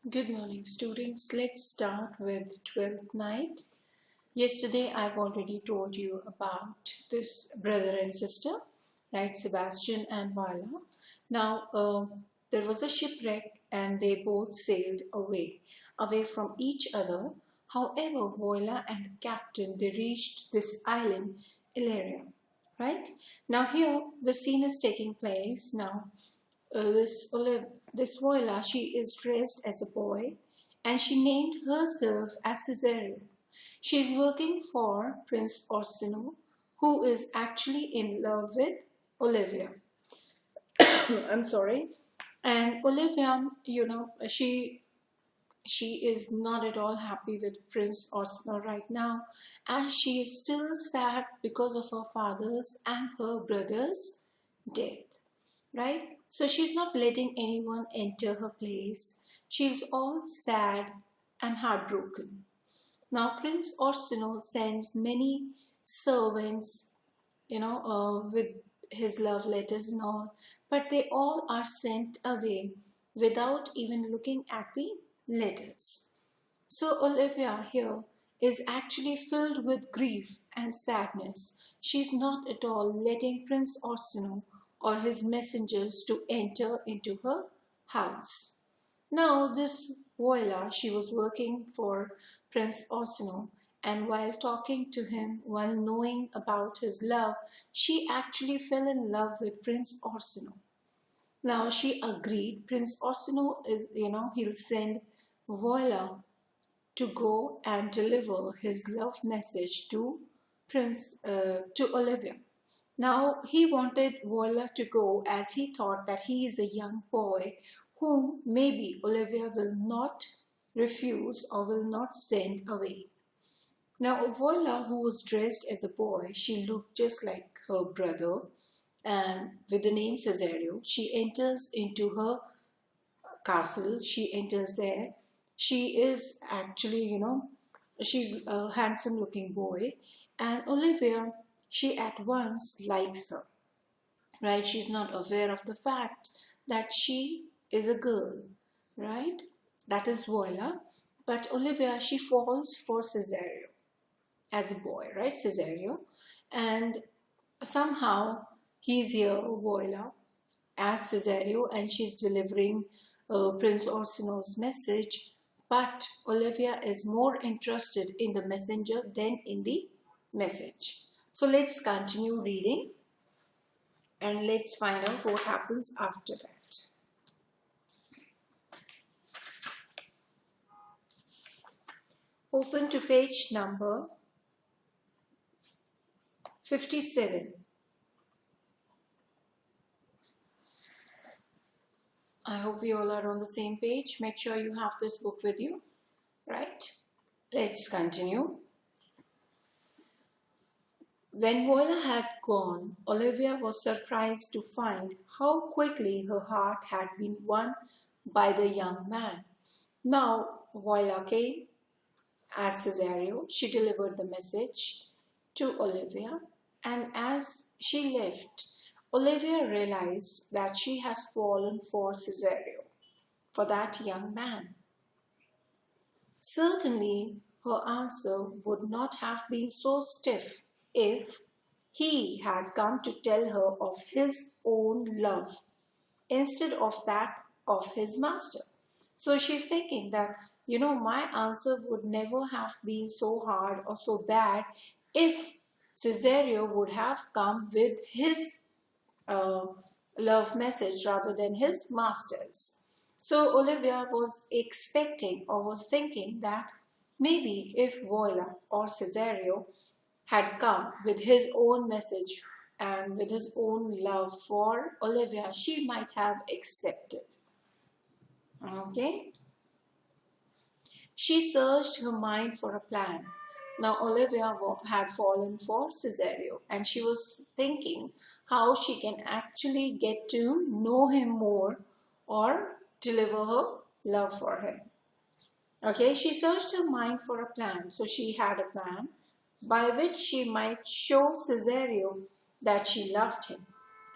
Good morning, students. Let's start with 12th night. Yesterday, I've already told you about this brother and sister, right? Sebastian and Viola. Now, there was a shipwreck and they both sailed away from each other. However, Viola and the captain, they reached this island, Illyria, right? Now, here, the scene is taking place. Now, this Voila, she is dressed as a boy and she named herself as Cesario. She is working for Prince Orsino, who is actually in love with Olivia. I'm sorry. And Olivia, she is not at all happy with Prince Orsino right now, as she is still sad because of her father's and her brother's death, right? So she's not letting anyone enter her place. She's all sad and heartbroken. Now, Prince Orsino sends many servants, with his love letters and all, but they all are sent away without even looking at the letters. So, Olivia here is actually filled with grief and sadness. She's not at all letting Prince Orsino or his messengers to enter into her house. Now, this Voila, she was working for Prince Orsino, and while talking to him, while knowing about his love, she actually fell in love with Prince Orsino. Now, she agreed. Prince Orsino is, he'll send Voila to go and deliver his love message to to Olivia. Now he wanted Voila to go as he thought that he is a young boy whom maybe Olivia will not refuse or will not send away. Now Voila, who was dressed as a boy, she looked just like her brother, and with the name Cesario, she enters into her castle. She enters there. She is actually, she's a handsome looking boy, and Olivia, she at once likes her, right? She's not aware of the fact that she is a girl, right? That is Voila. But Olivia, she falls for Cesario as a boy, right? Cesario. And somehow he's here, Voila, as Cesario, and she's delivering Prince Orsino's message. But Olivia is more interested in the messenger than in the message. So let's continue reading and let's find out what happens after that. Open to page number 57. I hope we all are on the same page. Make sure you have this book with you, right? Let's continue. When Voila had gone, Olivia was surprised to find how quickly her heart had been won by the young man. Now Voila came as Cesario. She delivered the message to Olivia, and as she left, Olivia realized that she has fallen for Cesario, for that young man. Certainly, her answer would not have been so stiff if he had come to tell her of his own love instead of that of his master. So she's thinking that, my answer would never have been so hard or so bad if Cesario would have come with his uh, love message rather than his master's. So Olivia was expecting or was thinking that maybe if Voila or Cesario had come with his own message and with his own love for Olivia, she might have accepted. Okay? She searched her mind for a plan. Now Olivia had fallen for Cesario and she was thinking how she can actually get to know him more or deliver her love for him. Okay, she searched her mind for a plan. So she had a plan by which she might show Cesario that she loved him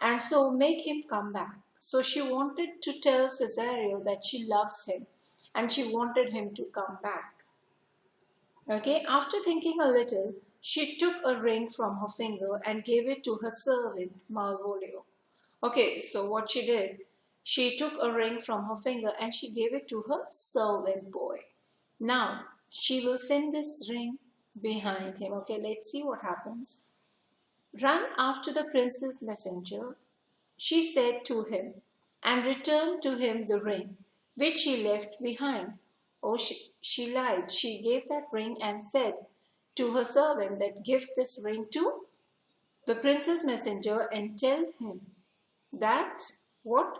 and so make him come back. So she wanted to tell Cesario that she loves him and she wanted him to come back. Okay, after thinking a little, she took a ring from her finger and gave it to her servant Malvolio. Okay, so what she did, she took a ring from her finger and she gave it to her servant boy. Now, she will send this ring behind him. Okay, let's see what happens. Run after the prince's messenger, she said to him, and returned to him the ring, which he left behind. Oh, she lied. She gave that ring and said to her servant that give this ring to the prince's messenger and tell him that what?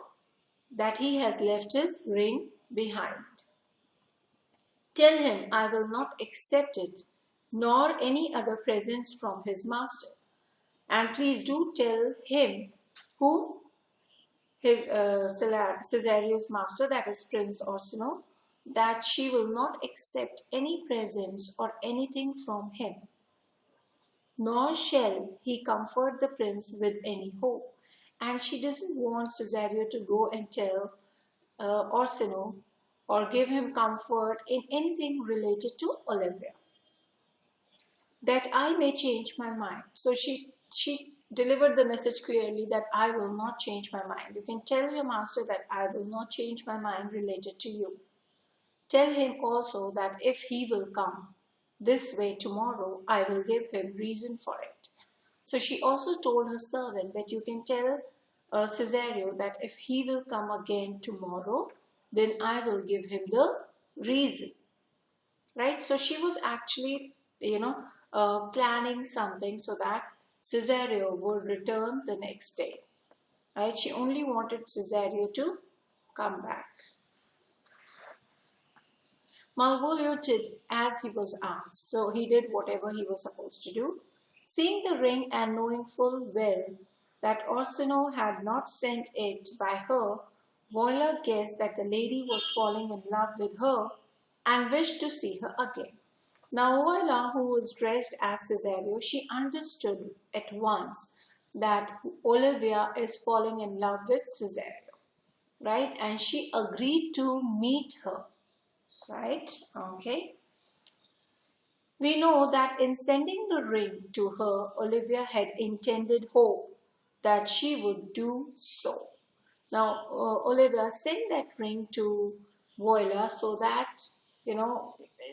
That he has left his ring behind. Tell him I will not accept it, nor any other presents from his master. And please do tell him who his Cesareo's master, that is Prince Orsino, that she will not accept any presents or anything from him, nor shall he comfort the prince with any hope. And she doesn't want Cesario to go and tell Orsino or give him comfort in anything related to Olivia, that I may change my mind. So she delivered the message clearly that I will not change my mind. You can tell your master that I will not change my mind related to you. Tell him also that if he will come this way tomorrow, I will give him reason for it. So she also told her servant that you can tell Cesario that if he will come again tomorrow, then I will give him the reason. Right? So she was actually, planning something so that Cesario would return the next day. Right? She only wanted Cesario to come back. Malvolio did as he was asked, so he did whatever he was supposed to do. Seeing the ring and knowing full well that Orsino had not sent it by her, Voila guessed that the lady was falling in love with her and wished to see her again. Now Voila, who was dressed as Cesario, she understood at once that Olivia is falling in love with Cesario, right? And she agreed to meet her. Right? Okay. We know that in sending the ring to her, Olivia had intended hope that she would do so. Now, Olivia sent that ring to Voila so that,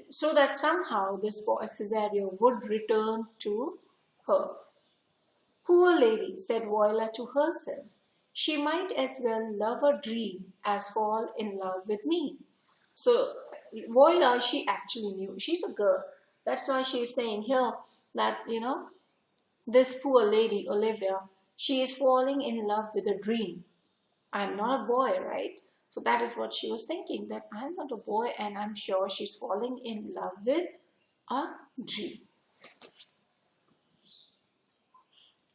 so that somehow this boy Cesario would return to her. Poor lady, said Voila to herself. She might as well love a dream as fall in love with me. So Voila, she actually knew. She's a girl. That's why she's saying here that, this poor lady, Olivia, she is falling in love with a dream. I'm not a boy, right? So that is what she was thinking, that I'm not a boy and I'm sure she's falling in love with a dream.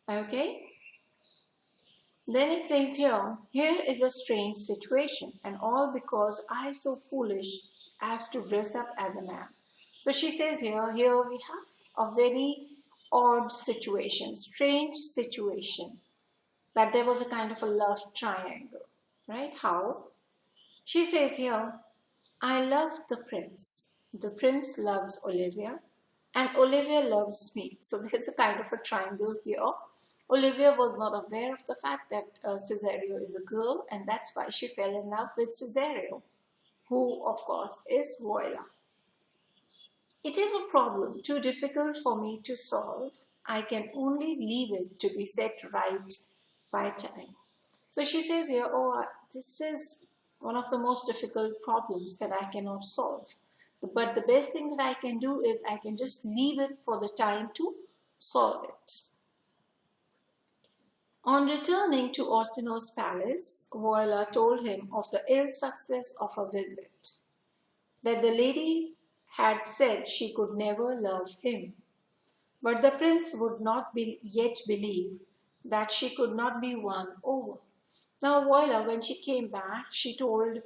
Okay? Then it says here is a strange situation, and all because I so foolish as to dress up as a man. So she says here we have a very odd situation, strange situation, that there was a kind of a love triangle, right? How? She says here, I love the prince loves Olivia, and Olivia loves me. So there's a kind of a triangle here. Olivia was not aware of the fact that Cesario is a girl, and that's why she fell in love with Cesario, who of course is Voila. It is a problem too difficult for me to solve. I can only leave it to be set right by time. So she says here, this is one of the most difficult problems that I cannot solve. But the best thing that I can do is I can just leave it for the time to solve it. On returning to Orsino's palace, Voila told him of the ill success of her visit, that the lady had said she could never love him. But the prince would not yet believe that she could not be won over. Now Voila, when she came back, she told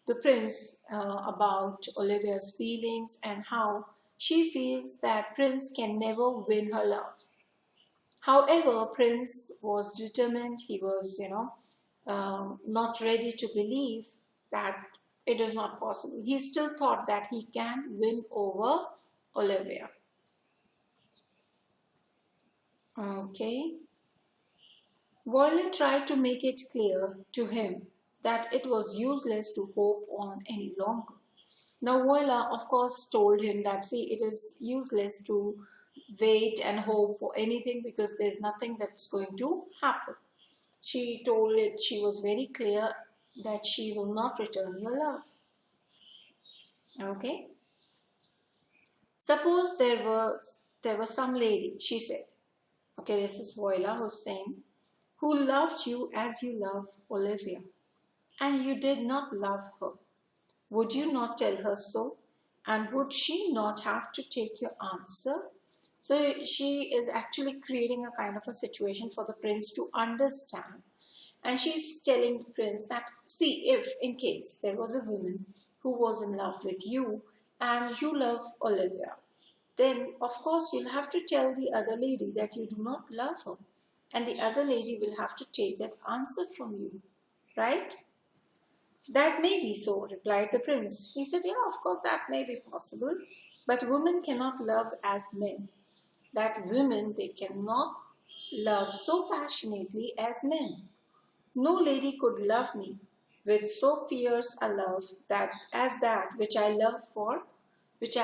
the prince about Olivia's feelings and how she feels that prince can never win her love. However, Prince was determined. He was, not ready to believe that it is not possible. He still thought that he can win over Olivia. Okay. Violet tried to make it clear to him that it was useless to hope on any longer. Now, Viola, of course, told him that, see, it is useless to wait and hope for anything because there's nothing that's going to happen. She told it, she was very clear that she will not return your love. Okay? Suppose there was some lady, she said. Okay, this is Voila who's saying, who loved you as you love Olivia, and you did not love her. Would you not tell her so? And would she not have to take your answer? So she is actually creating a kind of a situation for the prince to understand. And she's telling the prince that, see, if in case there was a woman who was in love with you and you love Olivia, then of course you'll have to tell the other lady that you do not love her. And the other lady will have to take that answer from you, right? That may be so, replied the prince. He said, yeah, of course that may be possible, but women cannot love as men. That women, they cannot love so passionately as men. No lady could love me with so fierce a love that which I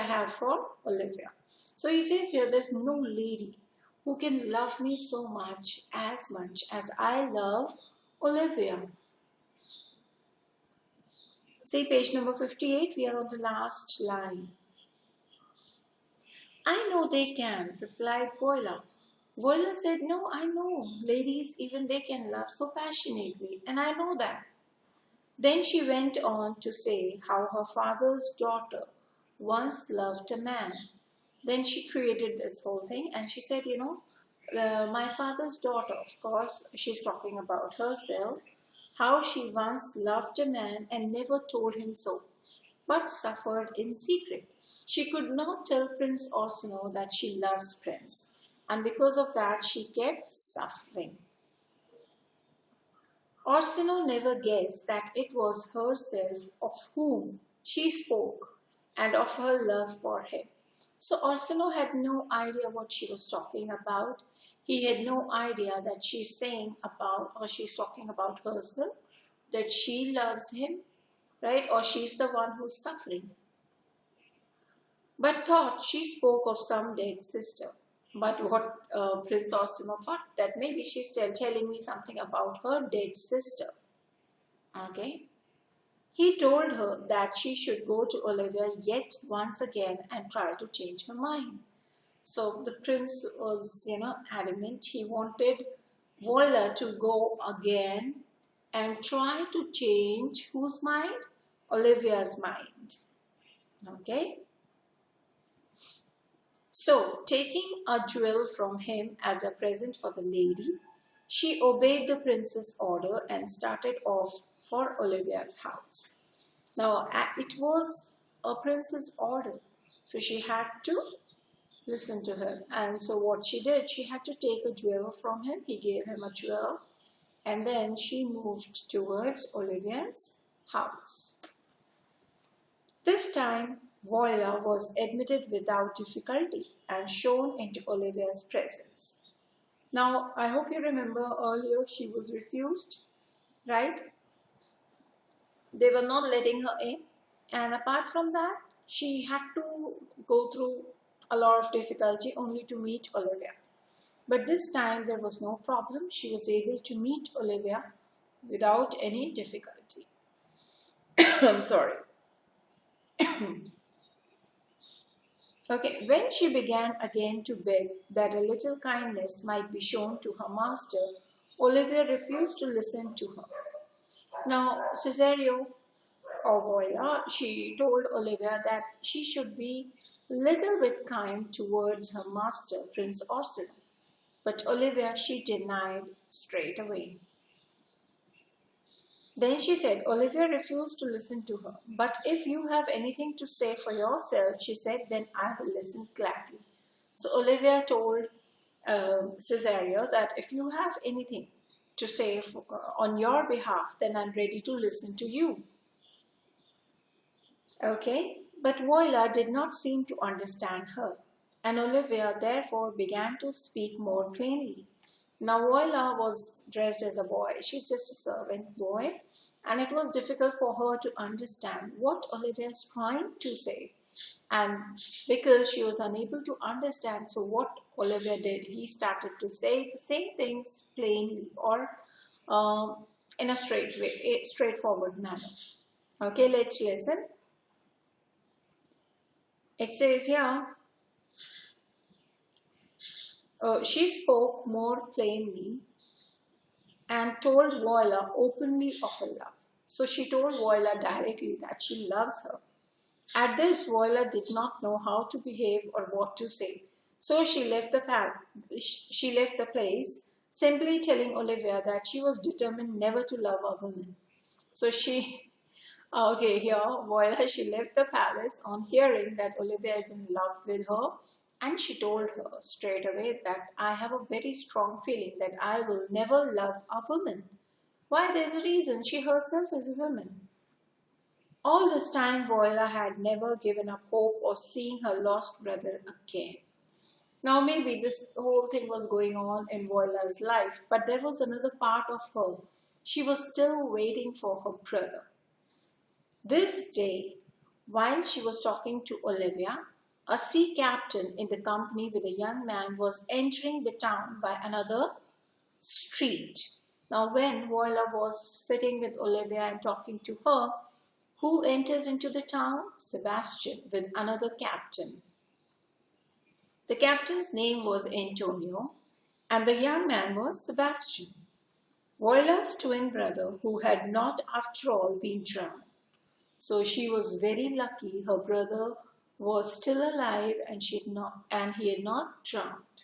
have for Olivia. So he says here, there's no lady who can love me so much as I love Olivia. See page number 58, we are on the last line. I know they can, replied Voila. Voila said, no, I know. Ladies, even they can love so passionately, and I know that. Then she went on to say how her father's daughter once loved a man. Then she created this whole thing and she said, my father's daughter, of course, she's talking about herself, how she once loved a man and never told him so, but suffered in secret. She could not tell Prince Orsino that she loves Prince, and because of that she kept suffering. Orsino never guessed that it was herself of whom she spoke and of her love for him. So Orsino had no idea what she was talking about. He had no idea that she's saying about, or she's talking about herself, that she loves him, right? Or she's the one who's suffering. But thought she spoke of some dead sister. But what Prince Orsino thought, that maybe she's telling me something about her dead sister. Okay. He told her that she should go to Olivia yet once again and try to change her mind. So the prince was, adamant. He wanted Voila to go again and try to change whose mind? Olivia's mind. Okay. So, taking a jewel from him as a present for the lady, she obeyed the prince's order and started off for Olivia's house. Now, it was a prince's order, so she had to listen to him. And so what she did, she had to take a jewel from him. He gave him a jewel, and then she moved towards Olivia's house. This time, Voila was admitted without difficulty and shown into Olivia's presence. Now, I hope you remember earlier she was refused, right? They were not letting her in. And apart from that, she had to go through a lot of difficulty only to meet Olivia. But this time there was no problem. She was able to meet Olivia without any difficulty. I'm sorry. Okay, when she began again to beg that a little kindness might be shown to her master, Olivia refused to listen to her. Now, Cesario, or Voila, she told Olivia that she should be a little bit kind towards her master, Prince Orsino. But Olivia, she denied straight away. Then she said, Olivia refused to listen to her. But if you have anything to say for yourself, she said, then I will listen gladly. So Olivia told Cesario that if you have anything to say on your behalf, then I'm ready to listen to you. Okay, but Voila did not seem to understand her, and Olivia therefore began to speak more plainly. Now, Voila was dressed as a boy, she's just a servant boy, and it was difficult for her to understand what Olivia is trying to say. And because she was unable to understand, so what Olivia did, he started to say the same things plainly or uh, in a straightforward manner. Okay, let's listen. It says here, she spoke more plainly and told Voila openly of her love. So she told Voila directly that she loves her. At this, Voila did not know how to behave or what to say. So she left the place, simply telling Olivia that she was determined never to love a woman. So okay, here, Voila, she left the palace on hearing that Olivia is in love with her, and she told her straight away that I have a very strong feeling that I will never love a woman. Why, there's a reason. She herself is a woman. All this time, Voila had never given up hope of seeing her lost brother again. Now, maybe this whole thing was going on in Voila's life, but there was another part of her. She was still waiting for her brother. This day, while she was talking to Olivia, a sea captain in the company with a young man was entering the town by another street. Now, when Voila was sitting with Olivia and talking to her, who enters into the town? Sebastian with another captain. The captain's name was Antonio, and the young man was Sebastian, Voila's twin brother, who had not, after all, been drowned. So she was very lucky her brother was still alive and he had not drowned.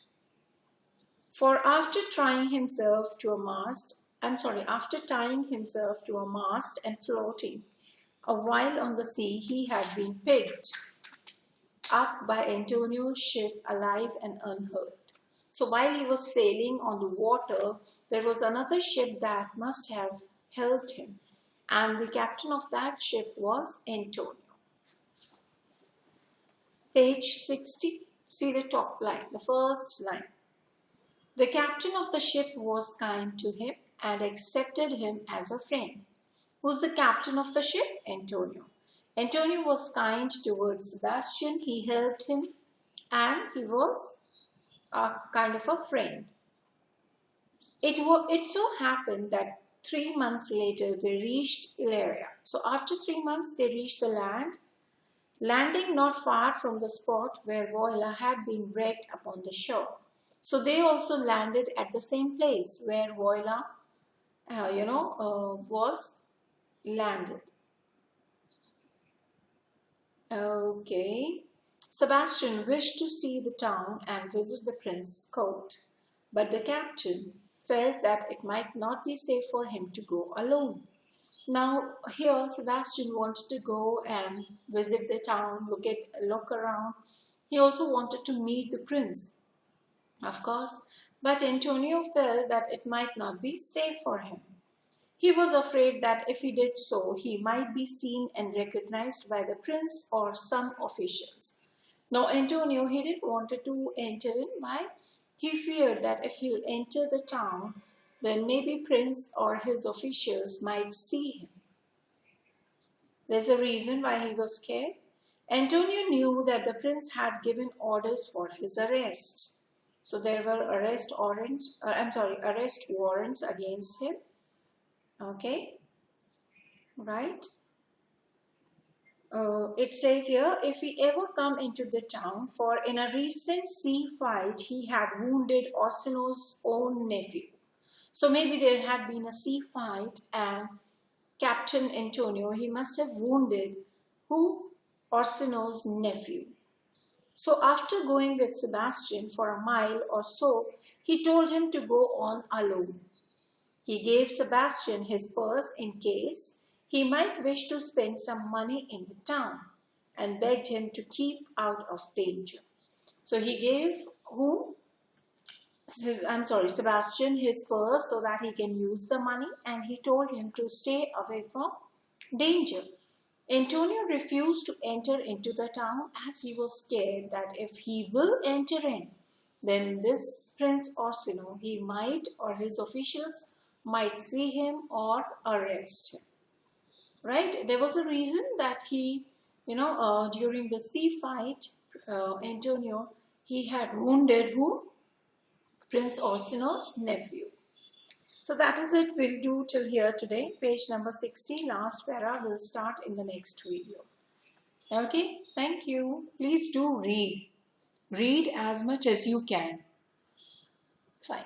For after tying himself to a mast and floating a while on the sea, he had been picked up by Antonio's ship alive and unhurt. So while he was sailing on the water, there was another ship that must have helped him, and the captain of that ship was Antonio. Page 60, see the top line, the first line. The captain of the ship was kind to him and accepted him as a friend. Who's the captain of the ship? Antonio. Antonio was kind towards Sebastian, he helped him, and he was a kind of a friend. It so happened that 3 months later they reached Illyria. So after 3 months they reached the land, landing not far from the spot where Voila had been wrecked upon the shore. So they also landed at the same place where Voila, was landed. Okay. Sebastian wished to see the town and visit the prince's court, but the captain felt that it might not be safe for him to go alone. Now here Sebastian wanted to go and visit the town, look around. He also wanted to meet the prince, of course, but Antonio felt that it might not be safe for him. He was afraid that if he did so, he might be seen and recognized by the prince or some officials. Now Antonio, he didn't want to enter in. Why? He feared that if he'll enter the town, then maybe prince or his officials might see him. There's a reason why he was scared. Antonio knew that the prince had given orders for his arrest. So there were arrest warrants against him. Okay, right. It says here, if he ever come into the town, for in a recent sea fight he had wounded Orsino's own nephew. So maybe there had been a sea fight and Captain Antonio, he must have wounded who? Orsino's nephew. So after going with Sebastian for a mile or so, he told him to go on alone. He gave Sebastian his purse in case he might wish to spend some money in the town and begged him to keep out of danger. So he gave Sebastian his purse so that he can use the money, and he told him to stay away from danger. Antonio refused to enter into the town as he was scared that if he will enter in, then this Prince Orsino, he might or his officials might see him or arrest him. Right? There was a reason that he, during the sea fight, Antonio, he had wounded who? Prince Orsino's nephew. So that is it. We'll do till here today. Page number 60, last para will start in the next video. Okay, thank you. Please do read. Read as much as you can. Fine.